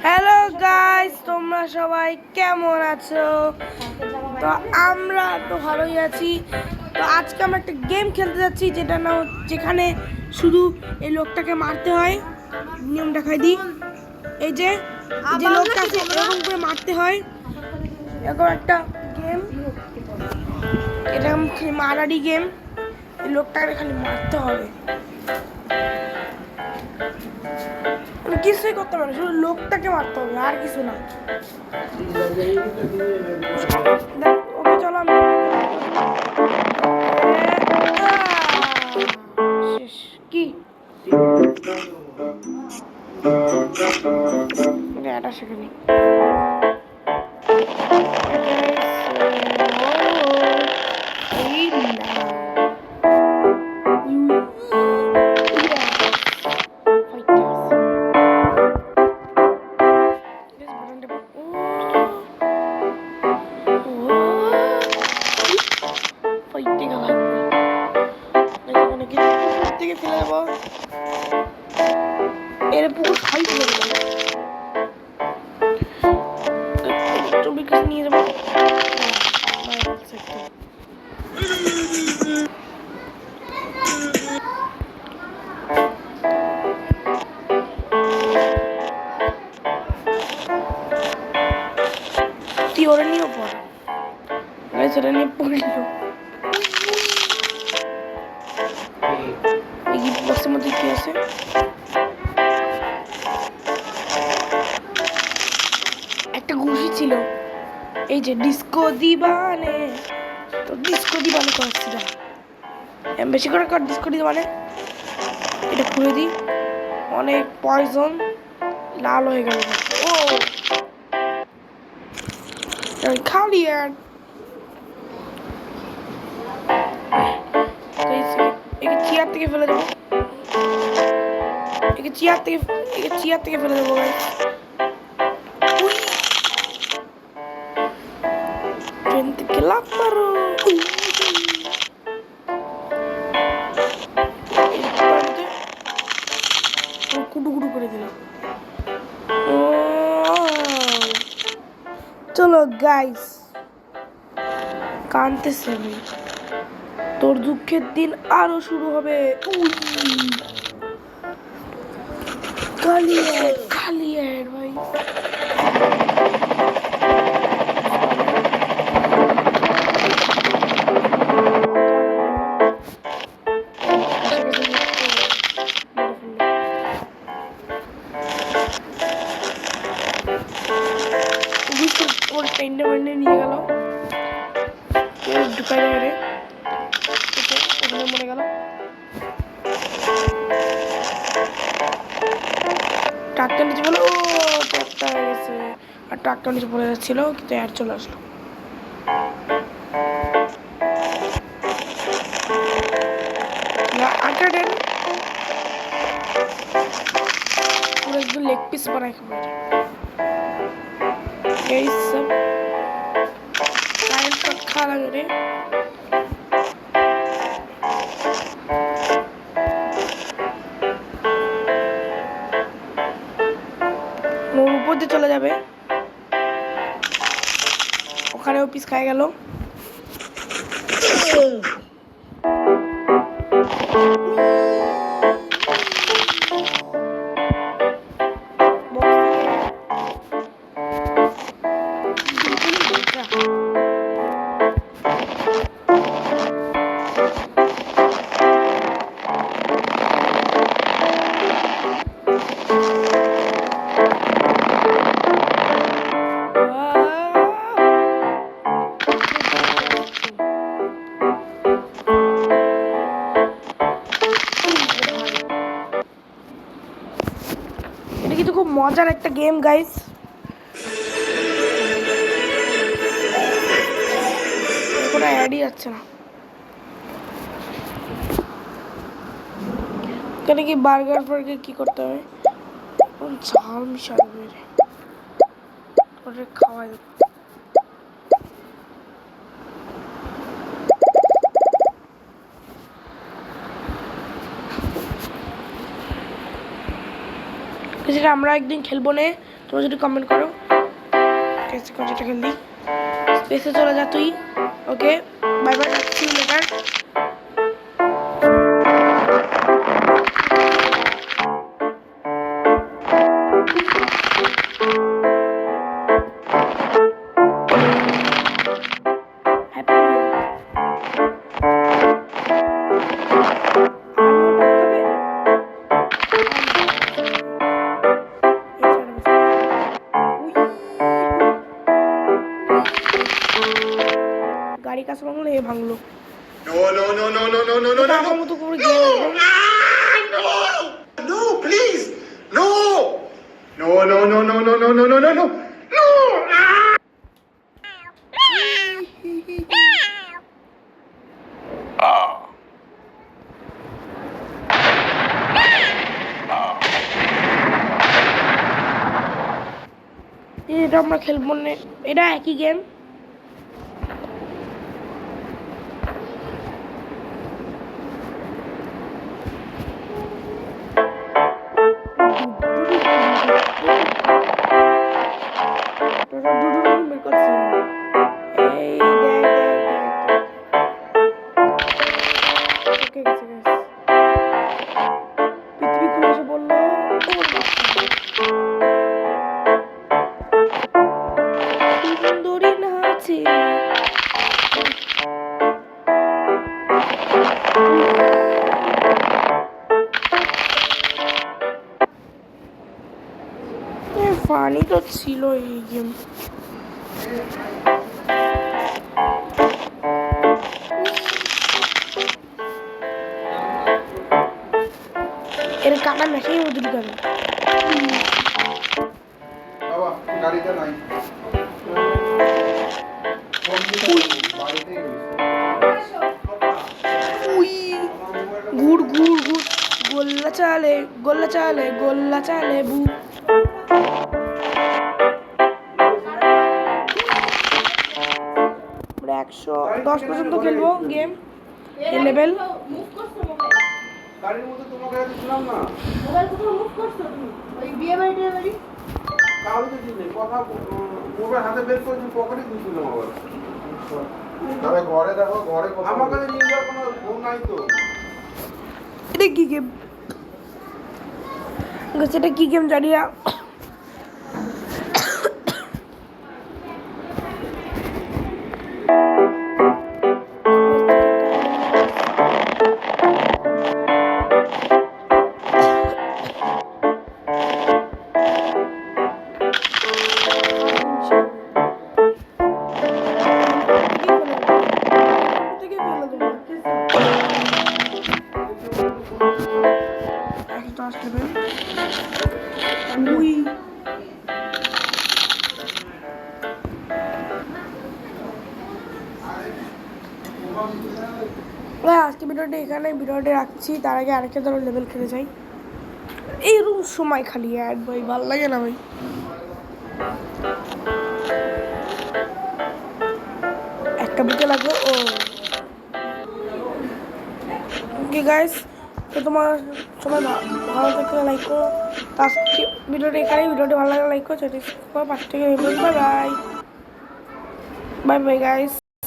Hello guys, তোমরা সবাই কেমন আছো? তো আমরা তো ভালোই আছি। তো আজকে আমরা একটা গেম খেলতে যাচ্ছি, যেখানে শুধু এই লোকটাকে মারতে হয়। নিয়ম দেখাই দিই। এই যে লোকটাকে এরকম করে মারতে হয়, এরকম একটা গেম। এরকম মারারি গেম। এই লোকটাকে খালি মারতে হবে, কিছুই করতে পারে, শুধু লোকটাকে মারতে হবে, আর কিছু না। ওকে চলো, আমি শেষ কি এটা সেখানে থেকে ফেলে দেবো। এর পুরো খাই ফেলে দেবো, তুমি কিছু নিয়ে যাবো। তুই ওরা নিয়েও পড়, ওরা নিয়ে পড়লো। এই গিফট বক্সের মধ্যে কি আছে? একটা ঘুষি ছিল, এই যে ডিস্কো দিবানে। তো ডিস্কো দিবানে করছি না, বেশি করে কর ডিস্কো দিবানে। এটা খুলে দিই, অনেক পয়জন লাল হয়ে গেল। ও খালি আর একে চেয়ার থেকে ফেলে দেবো, একে চেয়ার থেকে ফেলে দেবো ভাই। ট্রেন থেকে লাফ মারো। কুটু কুটু করে দিলাম। চলো গাইস, কানতেছে আমি, তোর দুঃখের দিন আরো শুরু হবে। খালি ভাই। নিয়ে গেল ঢুকাই রে, ওখানে মরে গেল। ট্রাকটার নিচে বলো, ও ট্রাকটা হয়ে গেছে, আর ট্রাকটার নিচে পড়ে যাচ্ছিল, কিন্তু এয়ার চলে আসলো। পুরো একদম লেগ পিস বানাই খাবো। এই সব কারেন্ট শট খাওয়া লাগে রে। ওর উপর দিয়ে চলে যাবে, ওখানেও পিস খাই গেল। খুব মজার একটা গেম গাইস। কোনো অ্যাডই যাচ্ছে না। এখানে কি বার্গার ফার্গার কি করতে হবে? ঝাল মিশাবে রে, ওটা খাওয়াই দেবো। সেটা আমরা একদিন খেলবো নে। তোমরা যদি কমেন্ট করো যেটা খেললি স্পেসে চলে যা তুই। Okay bye bye, see you later. গাড়ি কাছে ভাঙলো, এ ভাঙলো। No, no, no, no, no, no, no, no, no, আমার no. মতো করে গেম একদম। No! No, please! No! No, no, no, no, no, no, no, no, no, no! No! এটা আমরা খেলবো না, এটা একই গেম। পৃথিবী খুলে এসে বললো সুন্দরী নাচে। ফানি তো ছিল এই গেম। এর কাটা মেশিন মধ্যে ঢুকাবে। বাবা গাড়িতে নাই ঘুর ঘুর ঘুর গোল্লা চালে গোল্লা চালে গোল্লা চালে বু। আমরা 110 পর্যন্ত খেলবো গেম এই লেভেল। গাড়ির মধ্যে তোমাকে আগে ছিলাম না মোবাইল কোথাও মুভ করছো তুমি? ওই বিয়ে বাড়ি কাউকে তো নেই কথা মোবাইল হাতে বের করে তুমি পকেটে দিয়েছিলাম আবার তবে ঘরে দেখো ঘরে আমার কাছে নিয়ে যাওয়ার কোনো ফোন নাই তো। এটা কি গেম? এটা কি গেম জানি না। আজকে ভিডিওটি রাখছি। তার আগে আরেকটা ধরো লেভেল খেলে যাই। এইরকম সময় খালি অ্যাড ভাই ভালো লাগে না ভাই। একটা বুকে লাগবে ও ওকে গাইস। তো তোমার সবাই ভালো থাকলে লাইক করো। আজকে ভিডিওটি ভালো লাগলে লাইক করো। পাঁচ থেকে bye bye bye bye guys.